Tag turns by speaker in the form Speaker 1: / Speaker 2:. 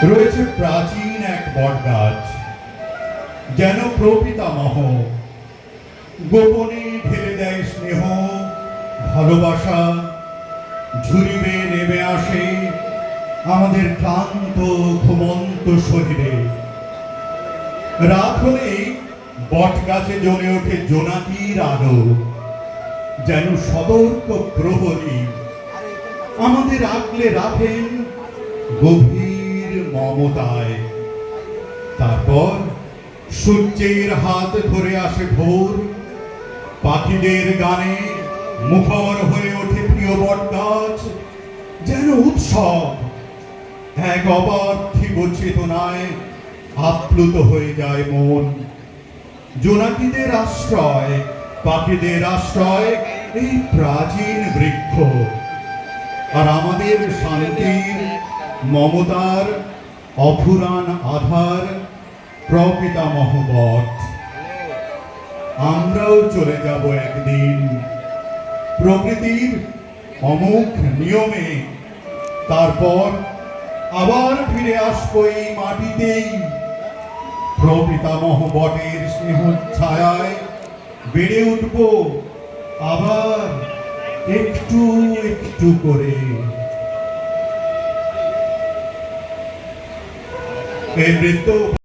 Speaker 1: রয়েছে প্রাচীন এক বটগাছ, যেন প্রপিতামহ গোপনে ঢেলে দেয় স্নেহ ভালোবাসা। ঝুরিবে নেমে আসে আমাদের ক্লান্ত ঘুমন্ত শরীরে। রাত হলেই বটগাছে জ্বলে ওঠে জোনাকির আলো, যেন সতর্ক প্রহরী আমাদের আগলে রাখেন গভীর মমতায়। তারপর সূর্যের হাত ধরে আসে ভোর, পাখিদের গানে মুখর হয়ে ওঠে প্রিয় বটগাছ, যেন উৎসব। এক অপার্থিব চেতনায় আপ্লুত হয়ে যায় মন। জোনাকিদের আশ্রয়, পাখিদের আশ্রয় এই প্রাচীন বৃক্ষ, আর আমাদের শান্তির মমতার অফুরান আধার প্রপিতামহ বট। আমরাও চলে যাব একদিন প্রকৃতির অমুক নিয়মে, তারপর আবার ফিরে আসবো এই মাটিতেই। প্রপিতামহ বটের স্নেহ ছায়ায় বেড়ে উঠব আবার একটু একটু করে। এই বৃত্ত